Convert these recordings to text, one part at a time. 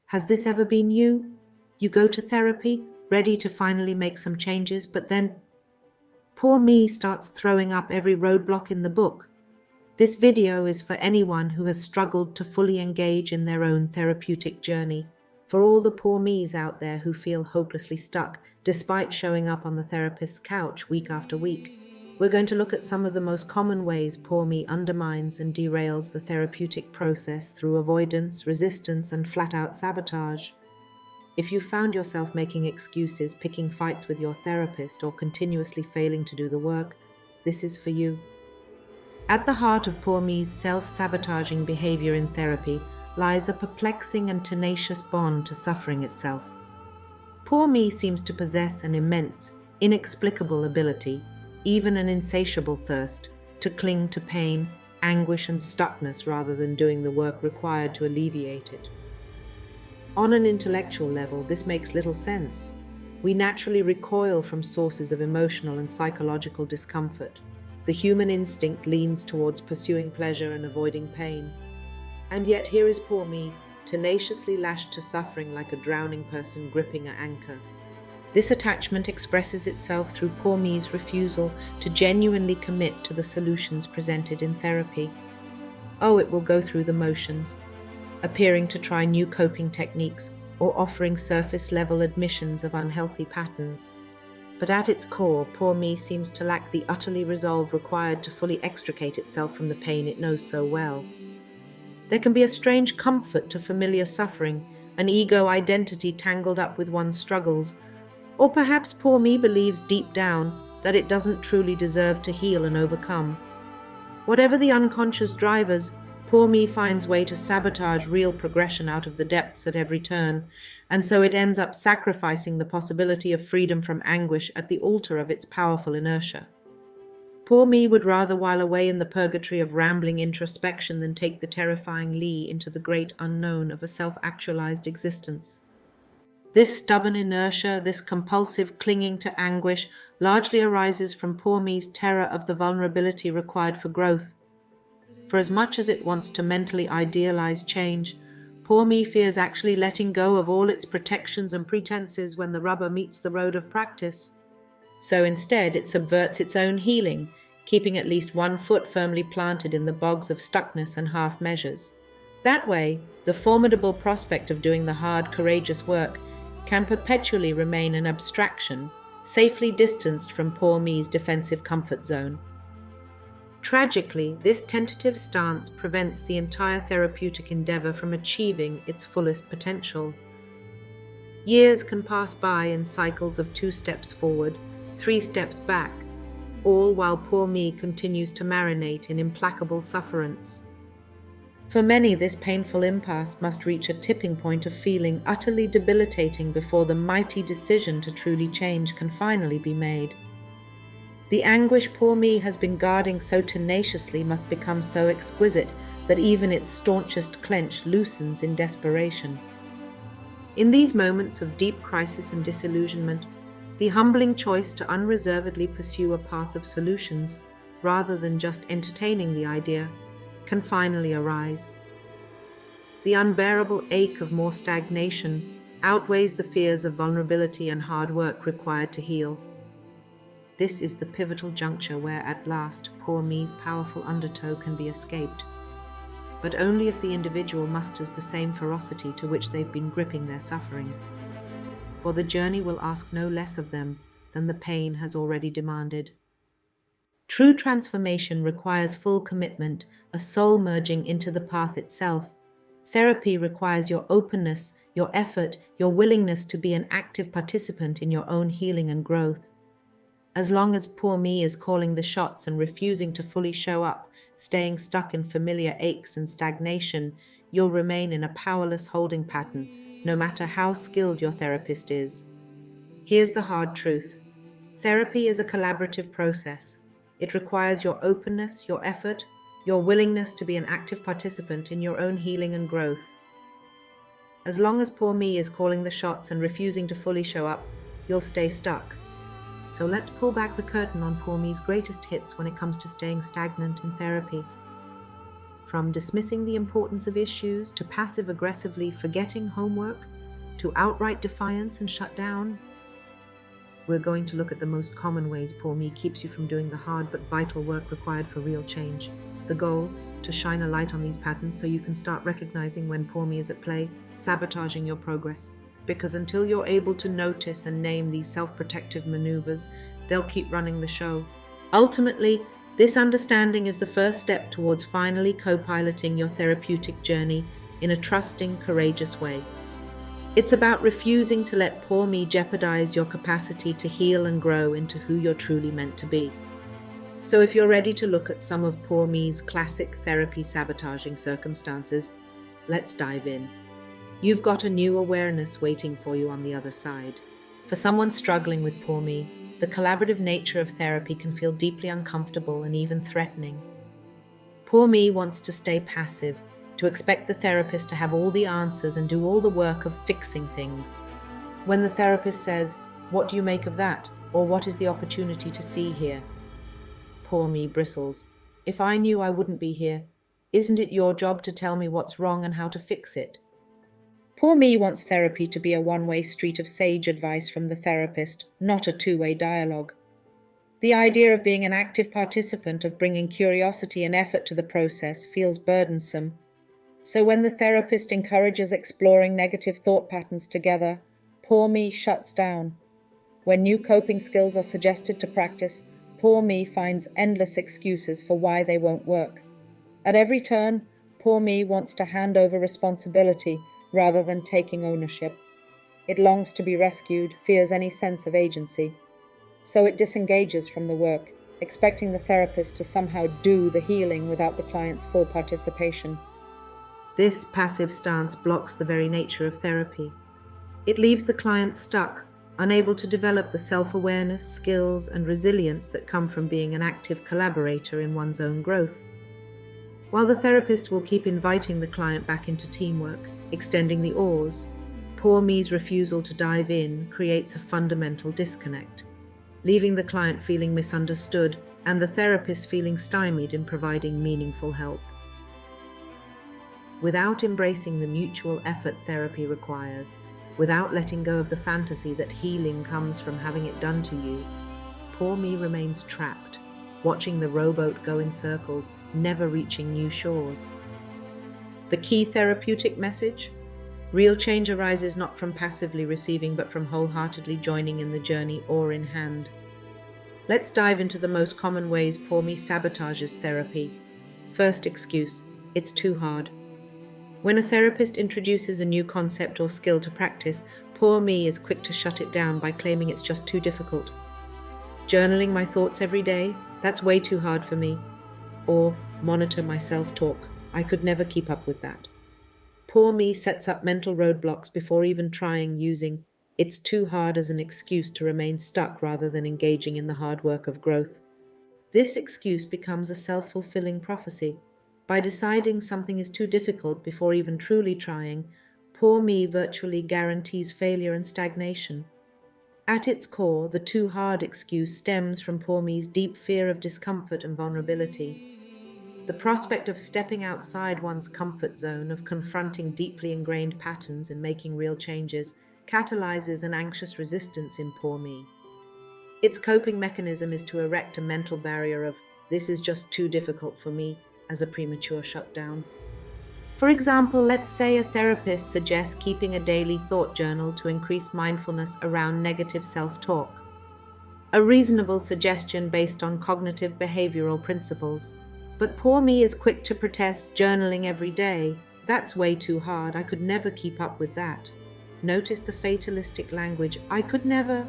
Has this ever been you? You go to therapy, ready to finally make some changes, but then poor me starts throwing up every roadblock in the book. This video is for anyone who has struggled to fully engage in their own therapeutic journey. For all the poor me's out there who feel hopelessly stuck, despite showing up on the therapist's couch week after week, we're going to look at some of the most common ways poor me undermines and derails the therapeutic process through avoidance, resistance, and flat-out sabotage. If you found yourself making excuses, picking fights with your therapist, or continuously failing to do the work, this is for you. At the heart of poor me's self-sabotaging behavior in therapy lies a perplexing and tenacious bond to suffering itself. Poor me seems to possess an immense, inexplicable ability, even an insatiable thirst, to cling to pain, anguish, and stuckness rather than doing the work required to alleviate it. On an intellectual level, this makes little sense. We naturally recoil from sources of emotional and psychological discomfort. The human instinct leans towards pursuing pleasure and avoiding pain. And yet here is poor me, tenaciously lashed to suffering like a drowning person gripping an anchor. This attachment expresses itself through poor me's refusal to genuinely commit to the solutions presented in therapy. Oh, it will go through the motions, appearing to try new coping techniques or offering surface-level admissions of unhealthy patterns. But at its core, poor me seems to lack the utterly resolve required to fully extricate itself from the pain it knows so well. There can be a strange comfort to familiar suffering, an ego identity tangled up with one's struggles, or perhaps poor me believes deep down that it doesn't truly deserve to heal and overcome. Whatever the unconscious drivers, poor me finds way to sabotage real progression out of the depths at every turn, and so it ends up sacrificing the possibility of freedom from anguish at the altar of its powerful inertia. Poor me would rather while away in the purgatory of rambling introspection than take the terrifying leap into the great unknown of a self-actualized existence. This stubborn inertia, this compulsive clinging to anguish, largely arises from poor me's terror of the vulnerability required for growth. For as much as it wants to mentally idealize change, poor me fears actually letting go of all its protections and pretenses when the rubber meets the road of practice. So instead, it subverts its own healing, keeping at least one foot firmly planted in the bogs of stuckness and half measures. That way, the formidable prospect of doing the hard, courageous work can perpetually remain an abstraction, safely distanced from poor me's defensive comfort zone. Tragically, this tentative stance prevents the entire therapeutic endeavor from achieving its fullest potential. Years can pass by in cycles of 2 steps forward, 3 steps back, all while poor me continues to marinate in implacable sufferance. For many, this painful impasse must reach a tipping point of feeling utterly debilitating before the mighty decision to truly change can finally be made. The anguish poor me has been guarding so tenaciously must become so exquisite that even its staunchest clench loosens in desperation. In these moments of deep crisis and disillusionment, the humbling choice to unreservedly pursue a path of solutions, rather than just entertaining the idea, can finally arise. The unbearable ache of more stagnation outweighs the fears of vulnerability and hard work required to heal. This is the pivotal juncture where at last poor me's powerful undertow can be escaped, but only if the individual musters the same ferocity to which they've been gripping their suffering. For the journey will ask no less of them than the pain has already demanded. True transformation requires full commitment, a soul merging into the path itself. Therapy requires your openness, your effort, your willingness to be an active participant in your own healing and growth. As long as poor me is calling the shots and refusing to fully show up, staying stuck in familiar aches and stagnation, you'll remain in a powerless holding pattern, no matter how skilled your therapist is. Here's the hard truth. Therapy is a collaborative process. It requires your openness, your effort, your willingness to be an active participant in your own healing and growth. As long as poor me is calling the shots and refusing to fully show up, you'll stay stuck. So let's pull back the curtain on poor me's greatest hits when it comes to staying stagnant in therapy. From dismissing the importance of issues, to passive-aggressively forgetting homework, to outright defiance and shutdown. We're going to look at the most common ways poor me keeps you from doing the hard but vital work required for real change. The goal, to shine a light on these patterns so you can start recognizing when poor me is at play, sabotaging your progress. Because until you're able to notice and name these self-protective maneuvers, they'll keep running the show. Ultimately, this understanding is the first step towards finally co-piloting your therapeutic journey in a trusting, courageous way. It's about refusing to let poor me jeopardize your capacity to heal and grow into who you're truly meant to be. So if you're ready to look at some of poor me's classic therapy sabotaging circumstances, let's dive in. You've got a new awareness waiting for you on the other side. For someone struggling with poor me, the collaborative nature of therapy can feel deeply uncomfortable and even threatening. Poor me wants to stay passive, to expect the therapist to have all the answers and do all the work of fixing things. When the therapist says, "What do you make of that?" or "What is the opportunity to see here?" Poor me bristles. "If I knew, I wouldn't be here. Isn't it your job to tell me what's wrong and how to fix it?" Poor me wants therapy to be a one-way street of sage advice from the therapist, not a two-way dialogue. The idea of being an active participant, of bringing curiosity and effort to the process, feels burdensome. So when the therapist encourages exploring negative thought patterns together, poor me shuts down. When new coping skills are suggested to practice, poor me finds endless excuses for why they won't work. At every turn, poor me wants to hand over responsibility rather than taking ownership. It longs to be rescued, fears any sense of agency. So it disengages from the work, expecting the therapist to somehow do the healing without the client's full participation. This passive stance blocks the very nature of therapy. It leaves the client stuck, unable to develop the self-awareness, skills, and resilience that come from being an active collaborator in one's own growth. While the therapist will keep inviting the client back into teamwork, extending the oars, poor me's refusal to dive in creates a fundamental disconnect, leaving the client feeling misunderstood and the therapist feeling stymied in providing meaningful help. Without embracing the mutual effort therapy requires, without letting go of the fantasy that healing comes from having it done to you, poor me remains trapped, watching the rowboat go in circles, never reaching new shores. The key therapeutic message? Real change arises not from passively receiving, but from wholeheartedly joining in the journey, oar in hand. Let's dive into the most common ways poor me sabotages therapy. First excuse: it's too hard. When a therapist introduces a new concept or skill to practice, poor me is quick to shut it down by claiming it's just too difficult. Journaling my thoughts every day? That's way too hard for me. Or monitor my self-talk. I could never keep up with that. Poor me sets up mental roadblocks before even trying, using "it's too hard" as an excuse to remain stuck rather than engaging in the hard work of growth. This excuse becomes a self-fulfilling prophecy. By deciding something is too difficult before even truly trying, poor me virtually guarantees failure and stagnation. At its core, the too hard excuse stems from poor me's deep fear of discomfort and vulnerability. The prospect of stepping outside one's comfort zone, of confronting deeply ingrained patterns and making real changes, catalyzes an anxious resistance in poor me. Its coping mechanism is to erect a mental barrier of "this is just too difficult for me" as a premature shutdown. For example, let's say a therapist suggests keeping a daily thought journal to increase mindfulness around negative self-talk. A reasonable suggestion based on cognitive behavioral principles. But poor me is quick to protest journaling every day. "That's way too hard. I could never keep up with that." Notice the fatalistic language. "I could never."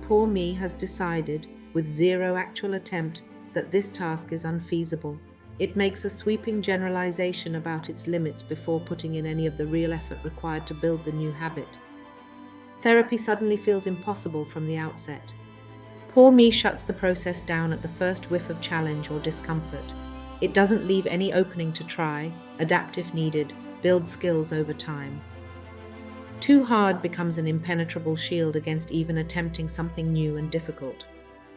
Poor me has decided, with zero actual attempt, that this task is unfeasible. It makes a sweeping generalization about its limits before putting in any of the real effort required to build the new habit. Therapy suddenly feels impossible from the outset. Poor me shuts the process down at the first whiff of challenge or discomfort. It doesn't leave any opening to try, adapt if needed, build skills over time. Too hard becomes an impenetrable shield against even attempting something new and difficult.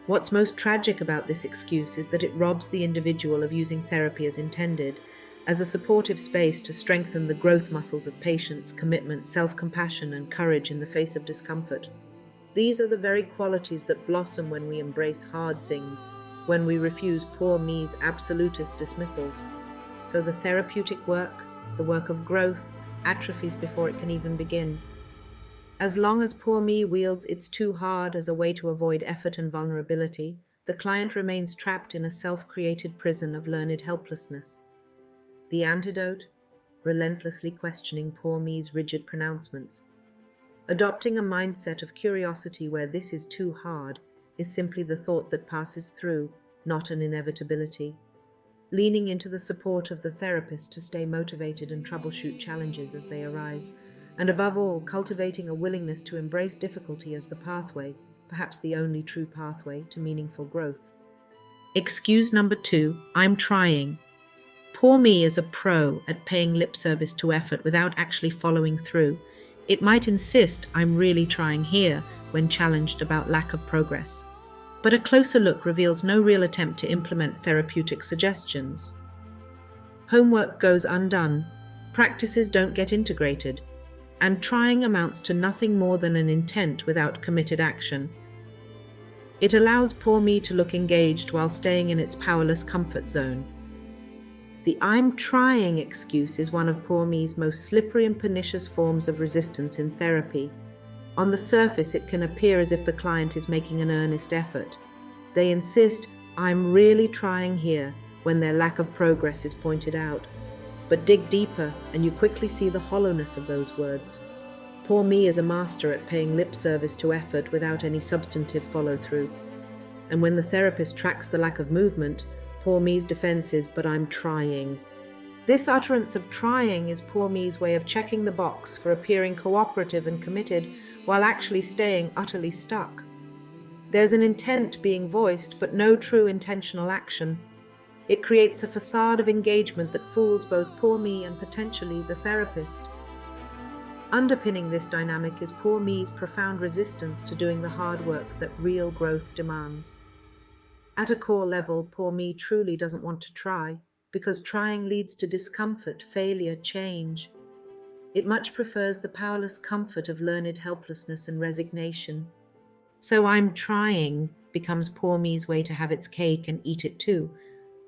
What's most tragic about this excuse is that it robs the individual of using therapy as intended, as a supportive space to strengthen the growth muscles of patience, commitment, self-compassion, and courage in the face of discomfort. These are the very qualities that blossom when we embrace hard things, when we refuse poor me's absolutist dismissals. So the therapeutic work, the work of growth, atrophies before it can even begin. As long as poor me wields "it's too hard" as a way to avoid effort and vulnerability, the client remains trapped in a self-created prison of learned helplessness. The antidote? Relentlessly questioning poor me's rigid pronouncements. Adopting a mindset of curiosity where "this is too hard" is simply the thought that passes through, not an inevitability. Leaning into the support of the therapist to stay motivated and troubleshoot challenges as they arise, and above all, cultivating a willingness to embrace difficulty as the pathway, perhaps the only true pathway, to meaningful growth. Excuse number 2, I'm trying. Poor me is a pro at paying lip service to effort without actually following through. It might insist "I'm really trying here" when challenged about lack of progress. But a closer look reveals no real attempt to implement therapeutic suggestions. Homework goes undone, practices don't get integrated, and trying amounts to nothing more than an intent without committed action. It allows poor me to look engaged while staying in its powerless comfort zone. The "I'm trying" excuse is one of poor me's most slippery and pernicious forms of resistance in therapy. On the surface, it can appear as if the client is making an earnest effort. They insist, "I'm really trying here," when their lack of progress is pointed out. But dig deeper, and you quickly see the hollowness of those words. Poor me is a master at paying lip service to effort without any substantive follow-through. And when the therapist tracks the lack of movement, poor me's defense is, "but I'm trying." This utterance of "trying" is poor me's way of checking the box for appearing cooperative and committed while actually staying utterly stuck. There's an intent being voiced, but no true intentional action. It creates a facade of engagement that fools both poor me and potentially the therapist. Underpinning this dynamic is poor me's profound resistance to doing the hard work that real growth demands. At a core level, poor me truly doesn't want to try, because trying leads to discomfort, failure, change. It much prefers the powerless comfort of learned helplessness and resignation. So "I'm trying" becomes poor me's way to have its cake and eat it too,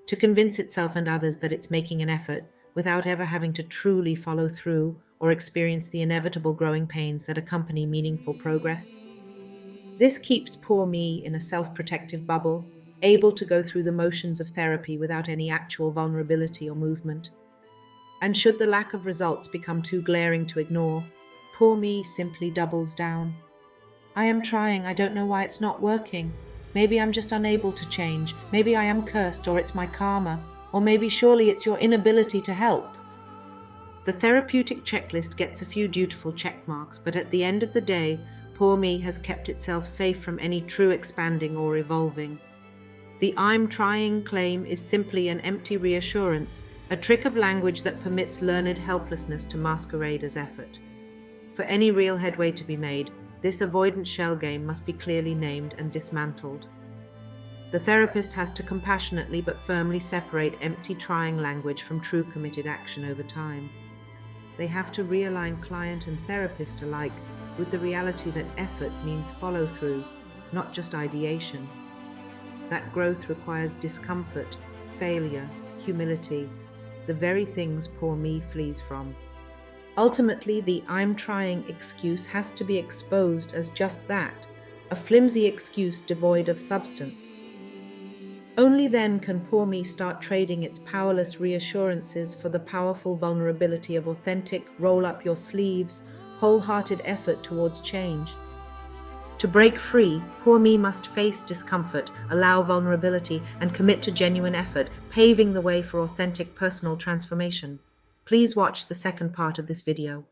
to convince itself and others that it's making an effort without ever having to truly follow through or experience the inevitable growing pains that accompany meaningful progress. This keeps poor me in a self-protective bubble, able to go through the motions of therapy without any actual vulnerability or movement. And should the lack of results become too glaring to ignore, poor me simply doubles down. "I am trying, I don't know why it's not working. Maybe I'm just unable to change. Maybe I am cursed, or it's my karma. Or maybe surely it's your inability to help." The therapeutic checklist gets a few dutiful check marks, but at the end of the day, poor me has kept itself safe from any true expanding or evolving. The "I'm trying" claim is simply an empty reassurance, a trick of language that permits learned helplessness to masquerade as effort. For any real headway to be made, this avoidance shell game must be clearly named and dismantled. The therapist has to compassionately but firmly separate empty trying language from true committed action over time. They have to realign client and therapist alike with the reality that effort means follow-through, not just ideation. That growth requires discomfort, failure, humility, the very things poor me flees from. Ultimately, the "I'm trying" excuse has to be exposed as just that, a flimsy excuse devoid of substance. Only then can poor me start trading its powerless reassurances for the powerful vulnerability of authentic, roll-up-your-sleeves, wholehearted effort towards change. To break free, poor me must face discomfort, allow vulnerability, and commit to genuine effort, paving the way for authentic personal transformation. Please watch the second part of this video.